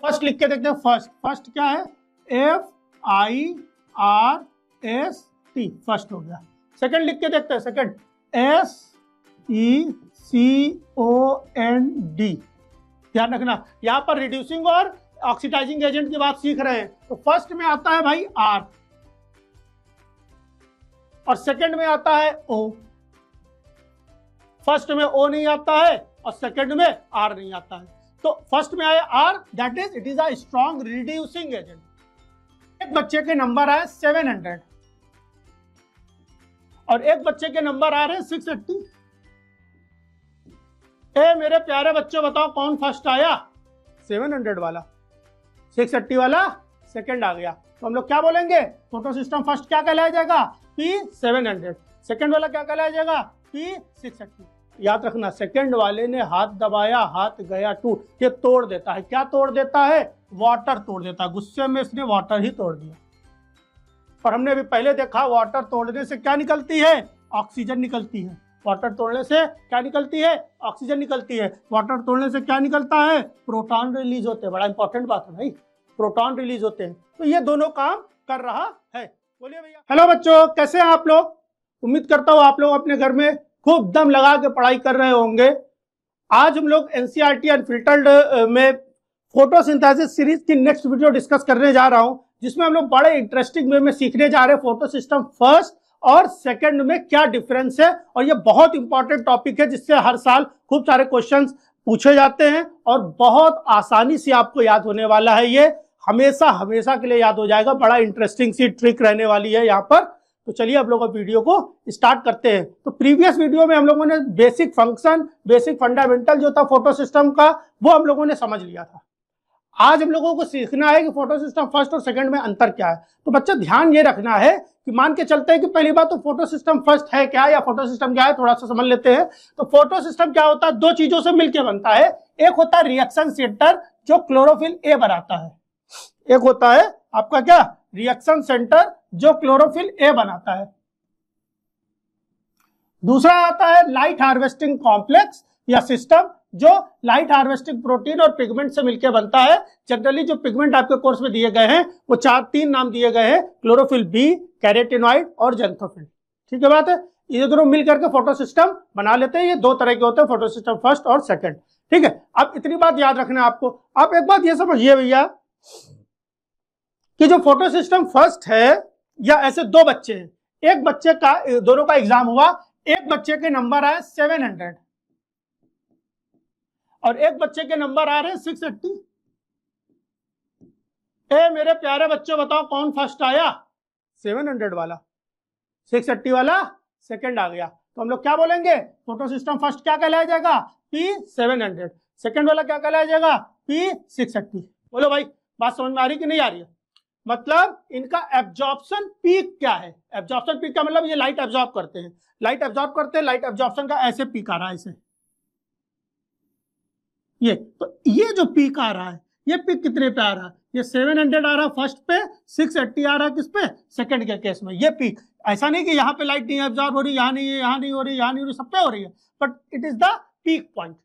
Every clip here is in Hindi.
फर्स्ट लिख के देखते हैं। फर्स्ट फर्स्ट क्या है? FIRST, फर्स्ट हो गया। सेकंड लिख के देखते हैं। Second SECOND। ध्यान रखना, यहां पर रिड्यूसिंग और ऑक्सीडाइजिंग एजेंट की बात सीख रहे हैं। तो फर्स्ट में आता है भाई R और सेकंड में आता है O। फर्स्ट में O नहीं आता है और सेकंड में R नहीं आता है। तो फर्स्ट में आया R, that is it is a strong reducing agent. एक बच्चे के नंबर आए 700 और एक बच्चे के नंबर आ रहे हैं 680। मेरे प्यारे बच्चों बताओ कौन फर्स्ट आया? 700 वाला। 680 वाला सेकंड आ गया। तो हम लोग क्या बोलेंगे? फोटो सिस्टम फर्स्ट क्या कहलाया जाएगा? P700। सेकंड वाला क्या कहलाया जाएगा? P680। याद रखना, सेकंड वाले ने हाथ दबाया, हाथ गया टूट। ये तोड़ देता है। क्या तोड़ देता है? वाटर तोड़ देता है। गुस्से में इसने वाटर ही तोड़ दिया। और हमने अभी पहले देखा, वाटर तोड़ने से क्या निकलती है? ऑक्सीजन निकलती है। वाटर तोड़ने से क्या निकलती है? ऑक्सीजन निकलती है। वाटर तोड़ने से क्या निकलता है? प्रोटॉन रिलीज होते हैं। बड़ा इंपॉर्टेंट बात है भाई, प्रोटॉन रिलीज होते हैं। तो ये दोनों काम कर रहा है। बोलिए भैया। हेलो बच्चों, कैसे हैं आप लोग? उम्मीद करता हूँ आप लोग अपने घर में खूब दम लगा के पढ़ाई कर रहे होंगे। आज हम लोग एनसीईआरटी अनफिल्टर्ड में फोटोसिंथेसिस सीरीज की नेक्स्ट वीडियो डिस्कस करने जा रहा हूं, जिसमें हम लोग बड़े इंटरेस्टिंग वे में सीखने जा रहे हैं फोटो सिस्टम फर्स्ट और सेकंड में क्या डिफरेंस है। और ये बहुत इंपॉर्टेंट टॉपिक है, जिससे हर साल खूब सारे क्वेश्चंस पूछे जाते हैं और बहुत आसानी से आपको याद होने वाला है। ये हमेशा हमेशा के लिए याद हो जाएगा। बड़ा इंटरेस्टिंग सी ट्रिक रहने वाली है यहाँ पर। तो चलिए अब लोग वीडियो को स्टार्ट करते हैं। तो प्रीवियस वीडियो में हम लोगों ने बेसिक फंक्शन, बेसिक फंडामेंटल जो था फोटो सिस्टम का, वो हम लोगों ने समझ लिया था। आज हम लोगों को सीखना है कि फोटो सिस्टम फर्स्ट और सेकंड में अंतर क्या है। तो बच्चा ध्यान ये रखना है कि मान के चलते हैं कि पहली बात तो फोटो सिस्टम फर्स्ट है क्या या फोटो सिस्टम क्या है, थोड़ा सा समझ लेते हैं। तो फोटो सिस्टम क्या होता है? दो चीजों से मिलकर बनता है। एक होता है रिएक्शन सेंटर जो क्लोरोफिल ए बनाता है। एक होता है आपका क्या? रिएक्शन सेंटर जो क्लोरोफिल ए बनाता है। दूसरा आता है लाइट हार्वेस्टिंग कॉम्प्लेक्स या सिस्टम जो लाइट हार्वेस्टिंग प्रोटीन और पिगमेंट से मिलकर बनता है। जनरली जो पिगमेंट आपके कोर्स में दिए गए हैं वो तीन नाम दिए गए हैं, क्लोरोफिल बी, कैरोटीनॉइड और ज़ैंथोफिल। ठीक है बात है। ये दोनों मिलकर के फोटो सिस्टम बना लेते हैं। ये दो तरह के होते हैं, फोटो सिस्टम फर्स्ट और सेकंड। ठीक है, अब इतनी बात याद रखना है आपको। आप एक बात ये समझिए भैया कि जो फोटो सिस्टम फर्स्ट है, या ऐसे दो बच्चे हैं, एक बच्चे का, दोनों का एग्जाम हुआ, एक बच्चे के नंबर आए 700 और एक बच्चे के नंबर आ रहे हैं 680। मेरे प्यारे बच्चों बताओ कौन फर्स्ट आया? 700 वाला। 680 वाला सेकंड आ गया। तो हम लोग क्या बोलेंगे? फोटो सिस्टम फर्स्ट क्या कहलाया जाएगा? P700। सेकंड वाला क्या कहलाया जाएगा? P680। बोलो भाई, बात समझ में आ रही कि नहीं आ रही है? मतलब इनका एब्जॉर्प्शन पीक क्या है? एब्जॉर्प्शन पीक का मतलब ये लाइट एब्जॉर्ब करते हैं, लाइट एब्जॉर्ब करते हैं। लाइट एब्जॉर्प्शन का ऐसे पीक आ रहा है, ऐसे ये। तो ये जो पीक आ रहा है, ये पीक कितने पे आ रहा है? ये 700 आ रहा है फर्स्ट पे, 680 आ रहा है किस पे? सेकंड के केस में। ये पीक, ऐसा नहीं कि यहाँ पे लाइट नहीं एब्जॉर्ब हो रही, यहाँ नहीं है, यहाँ नहीं हो रही, यहाँ नहीं हो रही, सब पे हो रही है, but it is the peak point.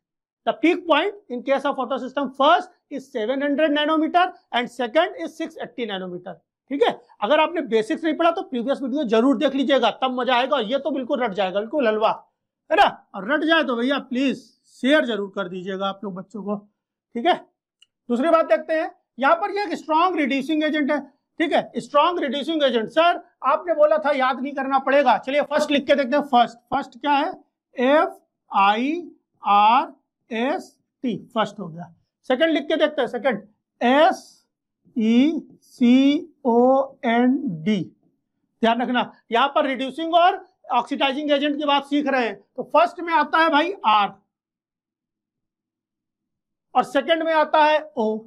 The peak point in case of photo system first is 700 nanometer and second is 680 nanometer. ठीक है, अगर आपने बेसिक्स नहीं पढ़ा तो प्रीवियस वीडियो जरूर देख लीजिएगा, तब मजा आएगा। ये तो बिल्कुल रट जाएगा, बिल्कुल हलवा है ना। और रट जाए तो भैया प्लीज शेयर जरूर कर दीजिएगा आप लोग बच्चों को। ठीक है, दूसरी बात देखते हैं। यहाँ पर ये एक स्ट्रॉन्ग रिड्यूसिंग एजेंट है। ठीक है, स्ट्रॉन्ग रिड्यूसिंग एजेंट। सर आपने बोला था याद नहीं करना पड़ेगा। चलिए फर्स्ट लिख के देखते हैं। फर्स्ट फर्स्ट क्या है? FIRST, फर्स्ट हो गया। सेकंड लिख के देखते हैं। Second SECOND। ध्यान रखना, यहां पर रिड्यूसिंग और ऑक्सीडाइजिंग एजेंट की बात सीख रहे हैं। तो फर्स्ट में आता है भाई R और सेकंड में आता है O।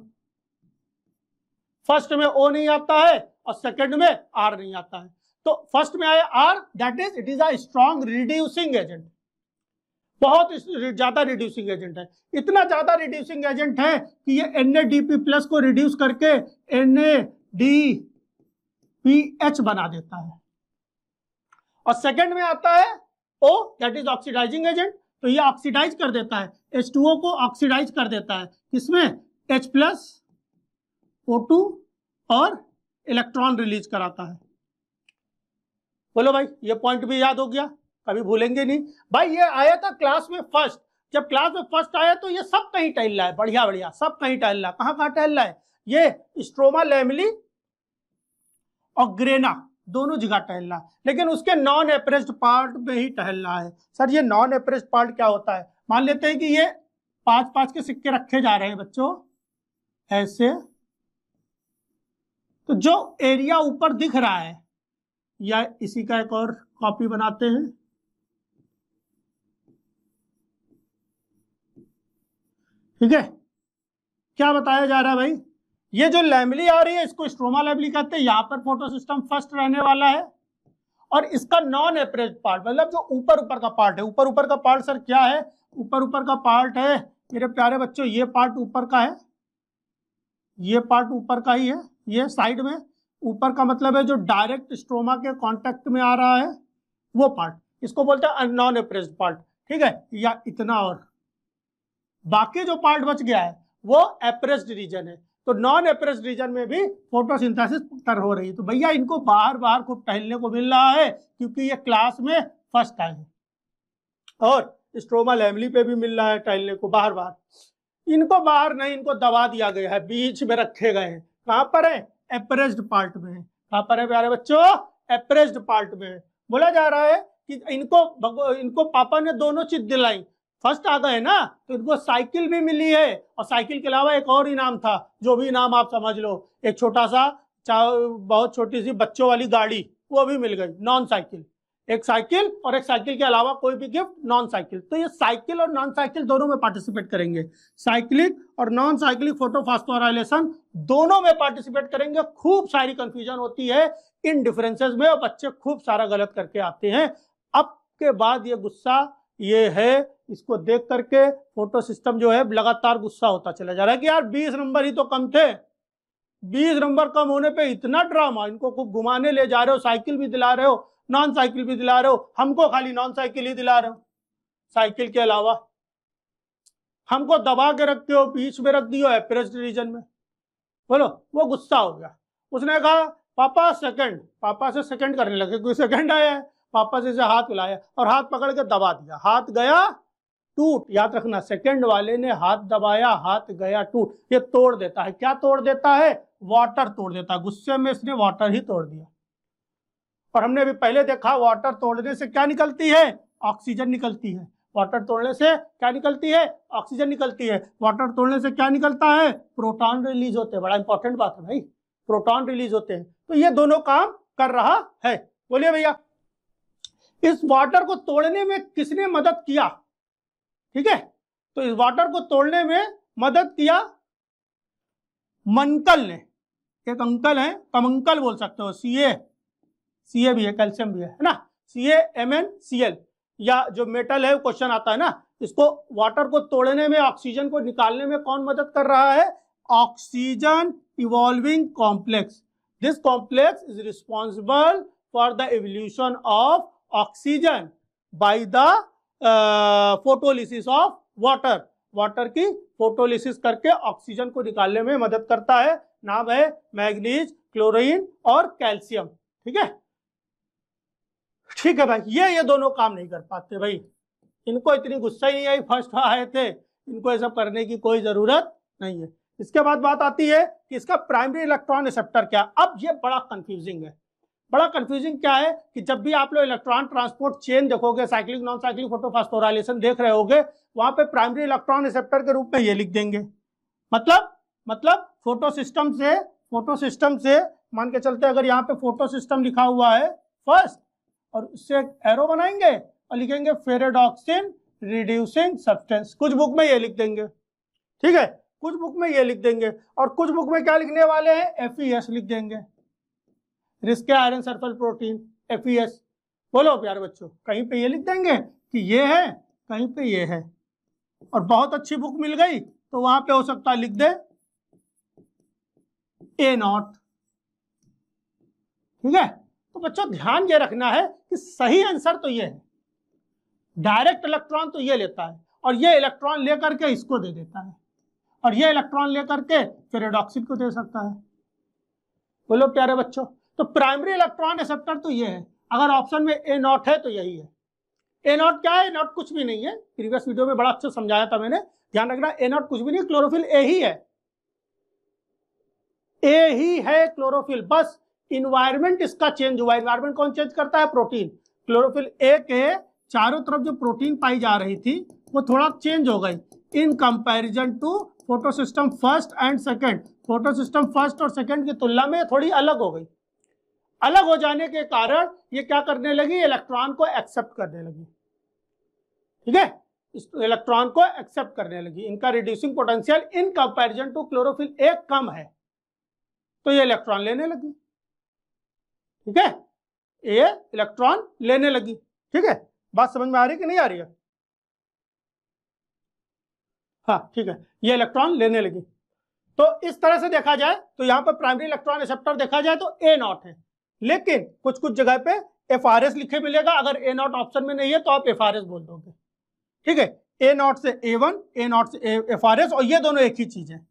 फर्स्ट में O नहीं आता है और सेकंड में R नहीं आता है। तो फर्स्ट में आया R, that is it is a strong reducing agent. बहुत ज्यादा रिड्यूसिंग एजेंट है। इतना ज्यादा रिड्यूसिंग एजेंट है कि ये NADP प्लस को रिड्यूस करके NADPH बना देता है। और सेकंड में आता है O, that is oxidising agent. तो ये ऑक्सीडाइज कर देता है, H2O को ऑक्सीडाइज कर देता है। किसमें? H प्लस O2 और इलेक्ट्रॉन रिलीज कराता है। बोलो भाई, ये पॉइंट भी याद हो गया, कभी भूलेंगे नहीं भाई। ये आया था क्लास में फर्स्ट, जब क्लास में फर्स्ट आया तो ये सब कहीं टहल रहा है, बढ़िया बढ़िया सब कहीं टहल रहा है। कहाँ कहाँ टहल रहा है? ये स्ट्रोमा लैमेली और ग्रेना दोनों जगह टहल रहा है, लेकिन उसके नॉन एप्रेस्ड पार्ट में ही टहल रहा है। सर ये नॉन एप्रेस्ड पार्ट क्या होता है? मान लेते हैं कि ये 5-5 के सिक्के रखे जा रहे हैं बच्चों ऐसे, तो जो एरिया ऊपर दिख रहा है, या इसी का एक और कॉपी बनाते हैं, ठीक है। क्या बताया जा रहा है भाई? ये जो लैमेली आ रही है इसको स्ट्रोमा लैमेली कहते हैं, यहाँ पर फोटो सिस्टम फर्स्ट रहने वाला है। और इसका नॉन एप्रेस्ड पार्ट मतलब जो ऊपर ऊपर का पार्ट है, ऊपर ऊपर का पार्ट सर क्या है? ऊपर ऊपर का पार्ट है मेरे प्यारे बच्चों, ये पार्ट ऊपर का है, ये पार्ट ऊपर का ही है। ये साइड में ऊपर का मतलब है जो डायरेक्ट स्ट्रोमा के कांटेक्ट में आ रहा है वो पार्ट, इसको बोलते हैं नॉन एप्रेस्ड पार्ट, ठीक है। या इतना, और बाकी जो पार्ट बच गया है वो एप्रेस्ड रीजन है। तो नॉन एप्रेस्ड रीजन में भी फोटोसिंथेसिस कर हो रही है। तो भैया इनको बाहर बाहर खूब टहलने को मिल रहा है क्योंकि ये क्लास में फर्स्ट आए हैं, और स्ट्रोमा लैमेली पे भी मिल रहा है टहलने को बाहर बाहर। इनको बाहर नहीं, इनको दबा दिया गया है, बीच में रखे गए हैं। कहां पर है? एप्रेस्ड पार्ट में है। कहां पर है प्यारे बच्चों? एप्रेस्ड पार्ट में है। बोला जा रहा है कि इनको पापा ने दोनों चीज दिलाई, फर्स्ट आ गए ना, तो इनको साइकिल भी मिली है, और साइकिल के अलावा एक और इनाम था, जो भी इनाम आप समझ लो, एक छोटा सा बहुत छोटी सी बच्चों वाली गाड़ी वो भी मिल गई, नॉन साइकिल। एक साइकिल और एक साइकिल के अलावा कोई भी गिफ्ट नॉन साइकिल। तो ये साइकिल और नॉन साइकिल दोनों में पार्टिसिपेट करेंगे, साइक्लिक और नॉन साइक्लिक फोटोफॉस्फोराइलेशन दोनों में पार्टिसिपेट करेंगे। खूब सारी कंफ्यूजन होती है इन डिफरेंसेस में और बच्चे खूब सारा गलत करके आते हैं। अब के बाद ये गुस्सा ये है, इसको देख करके फोटो सिस्टम जो है लगातार गुस्सा होता चला जा रहा है कि यार 20 नंबर ही तो कम थे, 20 नंबर कम होने पे इतना ड्रामा, इनको खूब घुमाने ले जा रहे हो, साइकिल भी दिला रहे हो, नॉन साइकिल भी दिला रहे हो, हमको खाली नॉन साइकिल ही दिला रहे हो, साइकिल के अलावा हमको दबा के रखते हो, बीच में रख दियो एप्रेस्ड रीजन में। बोलो, वो गुस्सा हो गया, उसने कहा पापा सेकंड, पापा से सेकंड करने लगे, कोई सेकंड आया है, पापा से हाथ मिलाया और हाथ पकड़ के दबा दिया, हाथ गया टूट। याद रखना, सेकंड वाले ने हाथ दबाया, हाथ गया टूट। ये तोड़ देता है, क्या तोड़ देता है? वाटर तोड़ देता है। गुस्से में इसने वाटर ही तोड़ दिया। और हमने भी पहले देखा, वाटर तोड़ने से क्या निकलती है? ऑक्सीजन निकलती है। वाटर तोड़ने से क्या निकलती है? ऑक्सीजन निकलती है। वाटर तोड़ने से क्या निकलता है? प्रोटॉन रिलीज होते हैं। बड़ा इंपॉर्टेंट बात है भाई, प्रोटॉन रिलीज होते हैं। तो ये दोनों काम कर रहा है। बोलिए भैया, इस वाटर को तोड़ने में किसने मदद किया? ठीक है, तो इस वाटर को तोड़ने में मदद किया मनकल ने। एक अंकल है, कमंकल बोल सकते हो, सीए भी है, कैल्शियम भी है ना, CaMnCl, या जो मेटल है क्वेश्चन आता है ना, इसको वाटर को तोड़ने में, ऑक्सीजन को निकालने में कौन मदद कर रहा है? Oxygen evolving complex. This complex is responsible for the evolution of oxygen by the photolysis of water. Water की फोटोलिसिस करके ऑक्सीजन को निकालने में मदद करता है। नाम है मैग्नीज, क्लोरीन और कैल्शियम। ठीक है, ठीक है भाई। ये दोनों काम नहीं कर पाते भाई, इनको इतनी गुस्सा ही नहीं आई, फर्स्ट आए थे, इनको ये सब करने की कोई जरूरत नहीं है। इसके बाद बात आती है कि इसका प्राइमरी इलेक्ट्रॉन रिसेप्टर क्या। अब ये बड़ा कंफ्यूजिंग है। बड़ा कंफ्यूजिंग क्या है कि जब भी आप लोग इलेक्ट्रॉन ट्रांसपोर्ट चेन देखोगे, साइक्लिक नॉन साइक्लिक फोटोफॉस्फोराइलेशन देख रहे होगे, वहां पे प्राइमरी इलेक्ट्रॉन रिसेप्टर के रूप में ये लिख देंगे। मतलब फोटो सिस्टम से मान के चलते, अगर यहाँ पे फोटो सिस्टम लिखा हुआ है फर्स्ट, और उससे एक एरो बनाएंगे और लिखेंगे फेरेडॉक्सिन रिड्यूसिंग सब्सटेंस। कुछ बुक में ये लिख देंगे, ठीक है, कुछ बुक में ये लिख देंगे, और कुछ बुक में क्या लिखने वाले हैं? FeS लिख देंगे, risk iron sulphur protein, FeS। बोलो प्यारे बच्चों, कहीं पे ये लिख देंगे कि ये है, कहीं पे ये है, और बहुत अच्छी बुक मिल गई तो वहां पे हो सकता है लिख दे A0। ठीक है, तो बच्चों ध्यान ये रखना है कि सही आंसर तो ये है, डायरेक्ट इलेक्ट्रॉन तो ये लेता है, और ये इलेक्ट्रॉन लेकर के इसको दे देता है, और ये इलेक्ट्रॉन लेकर के फिर रेडॉक्सिन को दे सकता है। बोलो प्यारे बच्चों, तो प्राइमरी इलेक्ट्रॉन एक्सेप्टर तो ये है। अगर ऑप्शन में ए नॉट है तो यही है। ए नॉट क्या है? ए नॉट कुछ भी नहीं है, प्रीवियस वीडियो में बड़ा अच्छा समझाया था मैंने, ध्यान रखना। ए नॉट कुछ भी नहीं, क्लोरोफिल ए ही है, ए ही है क्लोरोफिल, बस इन्वायरमेंट इसका चेंज हुआ। इन्वायरमेंट कौन चेंज करता है? प्रोटीन। क्लोरोफिल ए के चारों तरफ जो प्रोटीन पाई जा रही थी वो थोड़ा चेंज हो गई in comparison to photosystem first and second. Photosystem first और सेकंड की तुलना में थोड़ी अलग हो गई। अलग हो जाने के कारण ये क्या करने लगी? इलेक्ट्रॉन को एक्सेप्ट करने लगी। ठीक है, इस इलेक्ट्रॉन को एक्सेप्ट करने लगी। इनका reducing potential in comparison to chlorophyll A कम है, तो ये इलेक्ट्रॉन लेने लगी। ठीक है, ये इलेक्ट्रॉन लेने लगी। ठीक है, बात समझ में आ रही है कि नहीं आ रही है? हाँ ठीक है, ये इलेक्ट्रॉन लेने लगी। तो इस तरह से देखा जाए तो यहाँ पर प्राइमरी इलेक्ट्रॉन एक्सेप्टर देखा जाए तो ए नॉट है, लेकिन कुछ कुछ जगह पे एफआरएस लिखे मिलेगा। अगर ए नॉट ऑप्शन में नहीं है तो आप एफआरएस बोल दोगे। ठीक है, ए नॉट से ए1, ए नॉट से एफआरएस, और ये दोनों एक ही चीज है।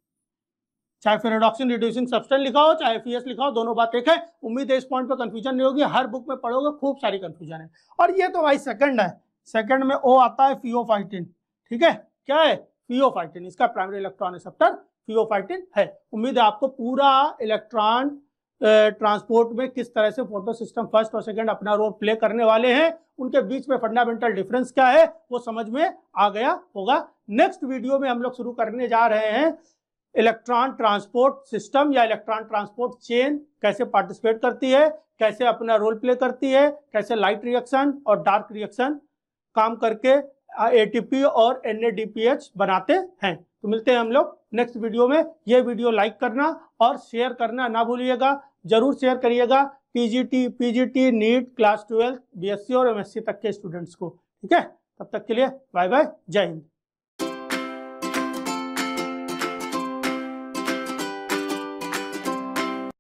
चाहे फिर रिडक्शन रिड्यूसिंग सब्सटेंस लिखा हो, चाहे एफईएस लिखा हो, दोनों बात एक है। उम्मीद है इस पॉइंट पे कंफ्यूजन नहीं होगी। हर बुक में पढ़ोगे, खूब सारी कंफ्यूजन है। और ये तो भाई सेकंड है, सेकंड में ओ आता है फियोफाइटिन। ठीक है, क्या है? फियोफाइटिन। इसका प्राइमरी इलेक्ट्रॉन एक्सेप्टर फियोफाइटिन है। उम्मीद है आपको पूरा इलेक्ट्रॉन ट्रांसपोर्ट में किस तरह से फोटो सिस्टम फर्स्ट और सेकंड अपना रोल प्ले करने वाले हैं, उनके बीच में फंडामेंटल डिफरेंस क्या है, वो समझ में आ गया होगा। नेक्स्ट वीडियो में हम लोग शुरू करने जा रहे हैं इलेक्ट्रॉन ट्रांसपोर्ट सिस्टम या इलेक्ट्रॉन ट्रांसपोर्ट चेन कैसे पार्टिसिपेट करती है, कैसे अपना रोल प्ले करती है, कैसे लाइट रिएक्शन और डार्क रिएक्शन काम करके एटीपी और एनएडीपीएच बनाते हैं। तो मिलते हैं हम लोग नेक्स्ट वीडियो में। ये वीडियो लाइक करना और शेयर करना ना भूलिएगा, जरूर शेयर करिएगा पीजीटी नीट क्लास 12 बीएससी और एमएससी तक के स्टूडेंट्स को। ठीक है, तब तक के लिए बाय बाय, जय हिंद।